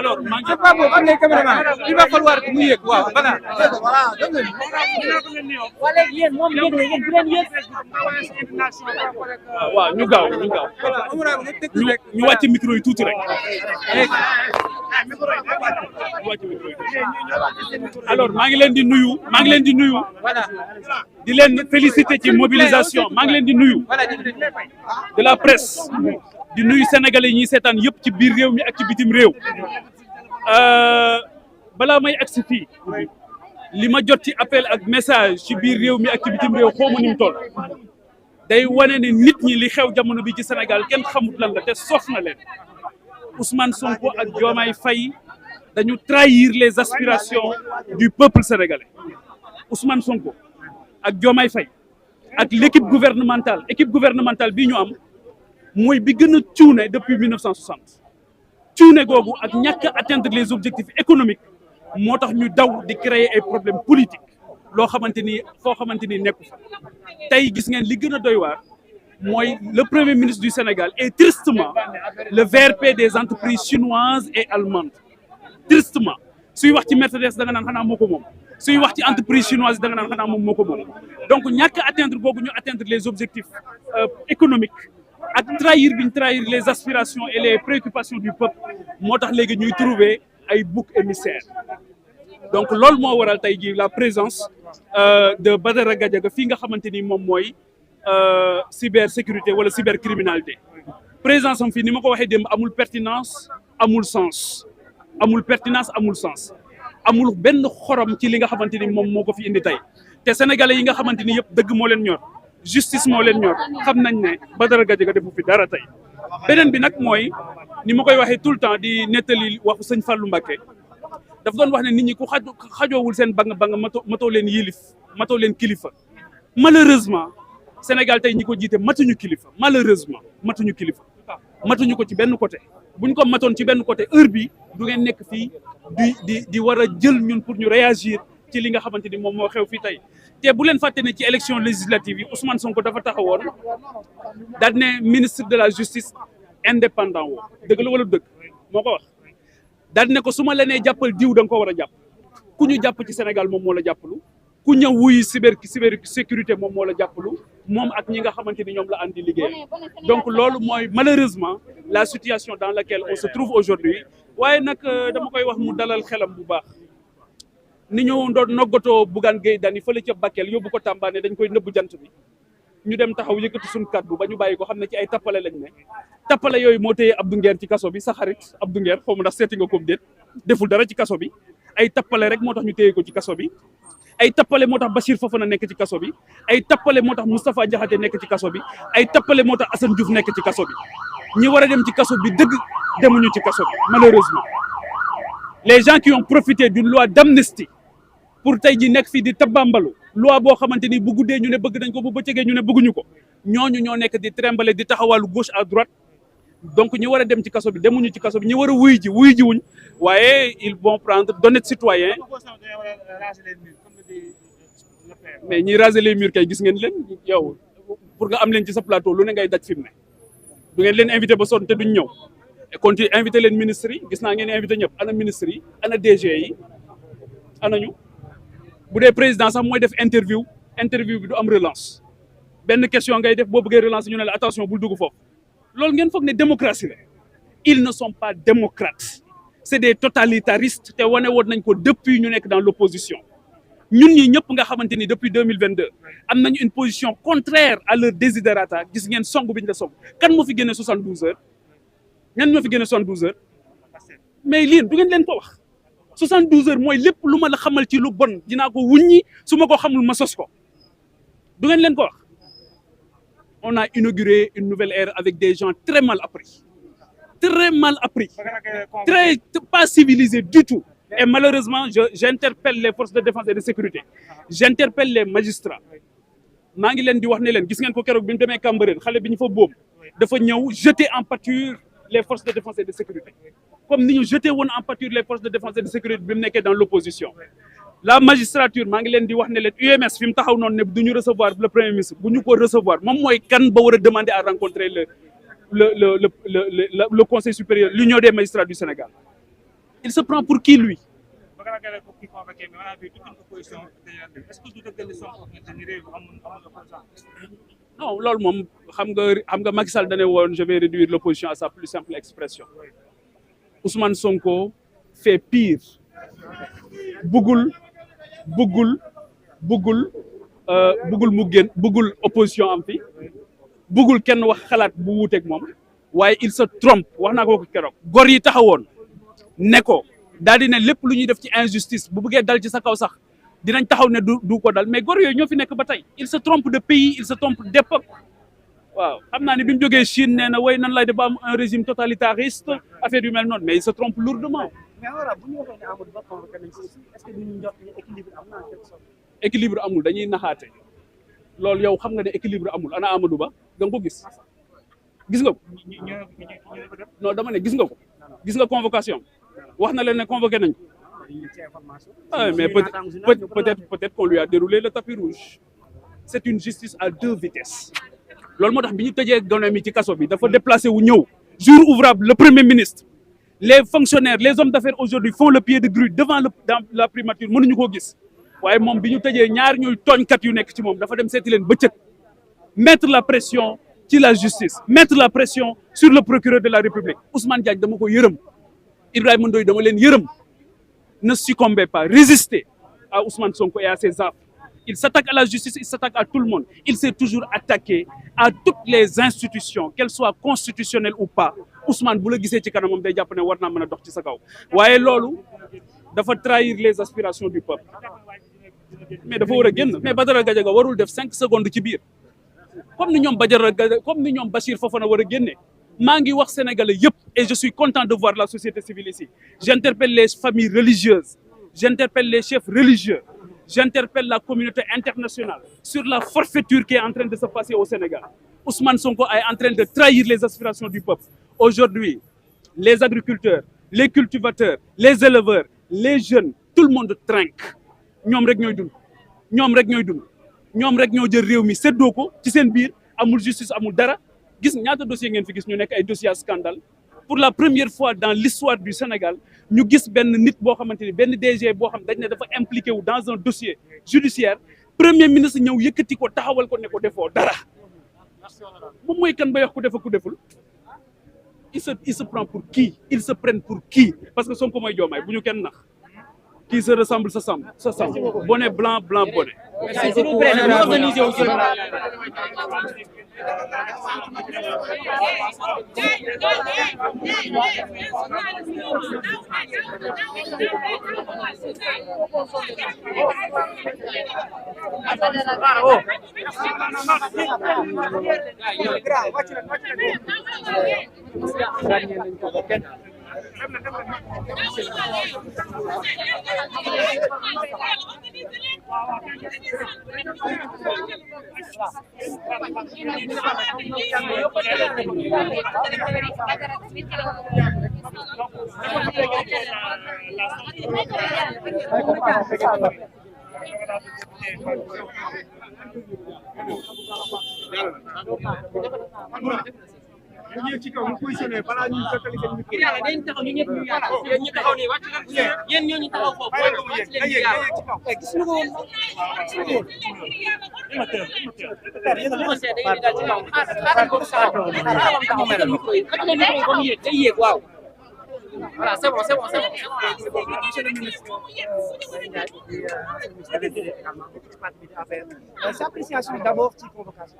alors il va falloir que mu yéeg waaw voilà. waaw ñu gaaw ñu wàcc micro yi tuuti rek. alors maa ngi leen di nuyu di leen féliciter ci mobilisation maa ngi leen di nuyu de la presse di nuyu sénégalais yi ñuy seetaan yëpp ci biir réew mi ak ci bitim réew balaa may agsi fii li ma jot ci appel ak message ci biir réew mi ak ci bitim réew xawma ni mu toll day wane ne nit ñi li xew jamono bi ci Sénégal kenn xamut lan la te sof na leen Ousmane Sonko ak Diomaye Faye dañu trahir les aspirations du peuple sénégalais Ousmane Sonko ak Diomaye Faye ak l'équipe gouvernementale bii ñu am mooy bi gën a cuune depuis 1960 cuune googu ak ñàkk atteindre les objectifs économiques moo tax ñu daw di créer ay problèmes politiques loo xamante ni foo xamante ni nekku fa tey gis ngeen li gën a doy waar mooy le premier ministre du Sénégal est tristement le VRP des entreprises chinoises et allemandes tristement suy wax ci Mercedes da nga naan xanaa moo ko moom suy wax ci entreprise chinoise da nga naan xanaa moom moo ko moom donc ñàkk atteindre googu ñu atteindre les objectifs économiques ak trahir bi ñu trahir les aspirations et les préoccupations du peuple moo tax léegi ñuy trouver ay boucs émissaires donc loolu moo waral tey jii la présence de Badara Gadiaga fii nga xamante ni moom mooy cybersécurité wala cybercriminalité présence am fii ni ma ko waxee démb amul pertinence amul sens amul benn xorom ci li nga xamante ni moom moo ko fi indi tey te sénégalais yi nga xamante ni yëpp dëgg moo leen ñor justice moo leen ñor xam nañ ne Badara Gadiaga defu fi dara tey beneen bi nag mooy ni ma koy waxee tout le temps di nettali waxu sëñ Fallou Mbacké daf doon wax ne nit ñi ku xajoowul seen bang matoo leen yilif matoo leen kilifa malheureusement Sénégal tey ñi ko jiite matuñu kilifa malheureusement matuñu ko ci benn côté buñ ko matoon ci benn côté heure bi du ngeen nekk fii di war a jël ñun pour ñu réagir ci li nga xamante ni moom moo xew fii tey te bu leen fàtte ne ci élection législative yi Ousmane Sonko dafa taxawoon daal ne ministre de la justice indépendant woo dëgg la wala dëgg moo ko wax daal ne ko su ma la nee jàppal diw da nga ko war a jàpp ku ñu jàpp ci Sénégal moom moo la jàppalu ku ñëw wuyu cybersécurité moom moo la jàppalu moom ak ñi nga xamante ni ñoom la andi liggéeyam donc loolu mooy malheureusement la situation dans laquelle on se trouve aujourd'hui waaye nag dama koy wax mu dalal xelam bu baax ni ñu doon noggatoo Bougane Gueye Dany fële ca Bakel yóbbu ko Tamba ne dañ koy nëbbu jant bi ñu dem taxaw yëkkati suñu kaddu ba ñu bàyyi ko xam ne ci ay tappale lañ ne tappale yooyu moo téye Abdou Nguer ci kaso bi sa xarit Abdou Nguer xaw ma ndax seeti nga ko déet deful dara ci kaso bi ay tappale rek moo tax ñu téye ko ci kaso bi ay tappale moo tax Bachir Fofana nekk ci kaso bi ay tappale moo tax Moustapha Diakhaté nekk ci kaso bi ay tappale moo tax Assane Diouf nekk ci kaso bi ñi war a dem ci kaso bi dëgg demuñu ci kaso bi malheureusement les gens qui ont profité d'une loi d'amnistie pour tey ji nekk fii di tabambalu loi boo xamante ni bu guddee ñu ne bëgg nañ ko bu bëccëgee ñu ne bëgguñu ko ñooñu ñoo nekk di trembler di taxawalu gauche à droite donc ñi war a dem ci kaso bi demuñu ci kaso bi ñi war a wuy ji wuñ waaye ils vont prendre d'honnêtes citoyens mais ñi raser les murs kay gis ngeen leen yow pour nga am leen ci sa plateau lu ne ngay daj fi mu ne du ngeen leen invité ba sonn te duñ ñëw et continue invité leen ministres yi gis naa ngeen invité ñëpp ana ministres yi ana DG yi ana ñu bu dee président sax mooy def interview bi du am relance benn question ngay def boo bëggee relance ñu ne la attention bul dugg foofu loolu ngeen foog ne démocratie la ils ne sont pas démocrates c'est des totalitaristes te wane woon nañ ko depuis ñu nekk dans l'opposition ñun ñi ñëpp nga xamante ni depuis 2022 am nañu une position contraire à leur desiderata gis ngeen song bi ñu la song kan moo fi génne 72 heures ñan ñoo fi génne 72 heures mais lii du ngeen leen ko wax 72 heures mooy lépp lu ma la xamal ci lu bon dinaa ko wuññi su ma ko xamul ma sos ko du ngeen leen ko wax on a inauguré une nouvelle ère avec des gens très mal appris très pas civilisés du tout et malheureusement j'interpelle les forces de défense et de sécurité j'interpelle les magistrats maa ngi leen di wax ne leen gis ngeen ko keroog bi mu demee Cambérène xale bi ñu fa bóom dafa ñëw jeter en pâture les forces de défense et de sécurité comme ni ñu jeté woon en pâture les forces de défense et de sécurité bi mu nekkee dans l'opposition la magistrature maa ngi leen di wax ne leen UMS fi mu taxaw noonu ne du ñu recevoir le premier ministre bu ñu ko recevoir moom mooy kan ba war a demander à rencontrer le conseil supérieur l'union des magistrats du Sénégal Il se prend pour qui, lui? Non, loolu moom xam nga Macky Sall dane woon je vais réduire l'opposition à sa plus simple expression. Ousmane Sonko fait pire. Bugul mu génn bugul opposition am fi bugul kenn wax xalaat bu wuuteeg moom waaye il se trompe wax naa ko keroog gor yi taxawoon ne ko daal di ne lépp lu ñuy def ci injustice bu bëggee dal ci sa kaw sax dinañ taxaw ne du ko dal mais gor yooyu ñoo fi nekk ba tey il se trompe de pays il se trompe d'époque waaw xam naa ne bi mu jógee Chine nee na way nan lay def ba am un régime totalitariste affaire yu mel noonu mais il se trompe lourdement. mais voilà bu ñu waxee ne Amadou Ba convoqué nañ si est-ce que duñu njort ne équilibre am na en quelque sorte. équilibre amul dañuy naxaate loolu yow xam nga ne équilibre amul ana Amadou Ba da nga ko gis nga ko non dama ne gis nga ko gis nga convocation wax na leen ne convoqué nañ ko mais peut-être qu'on lui a déroulé le tapis rouge. C'est une justice à deux vitesses loolu moo tax bi ñu tëjee gone mi ci kaso bi dafa déplacé wu ñëw jour ouvrable le premier ministre les fonctionnaires les hommes d'affaires aujourd'hui font le pied de grue devant dans la primature mënuñu koo gis waaye moom bi ñu tëjee ñaar ñuy tooñkat yu nekk ci moom dafa dem seeti leen bëccëg mettre la pression ci la justice mettre la pression sur le procureur de la République Ousmane Diagne dama ko yërëm Ibrahima Ndoye dama leen yërëm ne succombez pas résistez à Ousmane Sonko et à ses affres. Il s'attaque à la justice, il s'attaque à tout le monde. Il s'est toujours attaqué à toutes les institutions, qu'elles soient constitutionnelles ou pas. Ousmane bu la gisee ci kanamam day jàpp ne war naa mën a dox ci sa kaw waaye loolu dafa trahir les aspirations du peuple mais dafa war a génn mais Badara Gadiaga warul def 5 secondes ci biir comme ni ñoom Bachir Fofana war a génne maa ngi wax sénégalais yëpp et je suis content de voir la société civile ici. J'interpelle les familles religieuses, j'interpelle les chefs religieux. J'interpelle la communauté internationale sur la forfaiture qui est en train de se passer au Sénégal. Ousmane Sonko est en train de trahir les aspirations du peuple. Aujourd'hui, les agriculteurs, les cultivateurs, les éleveurs, les jeunes, tout le monde trinque. ñoom rek ñooy dund ñoom rek ñoo jël réew mi séddoo ko ci seen biir amul justice amul dara gis ñaata dossier ngeen fi gis ñu nekk ay dossiers à scandale. Pour la première fois dans l'histoire du Sénégal ñu gis benn nit boo xamante ni benn DG boo xam dañ ne dafa impliqué wu dans un dossier judiciaire premier ministre ñëw yëkkati ko taxawal ko ne ko defoo dara moom mooy kan ba wax ku def ku deful il se prend pour qui ils se prennent pour qui parce que Sonko mooy Diomaye bu ñu kenn nax qui se ressemble se semble bonnet blanc bonnet. S'il vous plaît, organisez aussi. ñu ci kaw mu positionné balaa ñuy jottali seen micro. yàlla dañ taxaw ñu ñëpp ñu yaatu yéen ñi taxaw nii wàcc leen yéen ñoo ñu taxaw foofu wàcc leen ñu yaatu gis nga ko woon waaw voilà c'est bon monsieur le ministre sa appréciation d'abord ci convocation.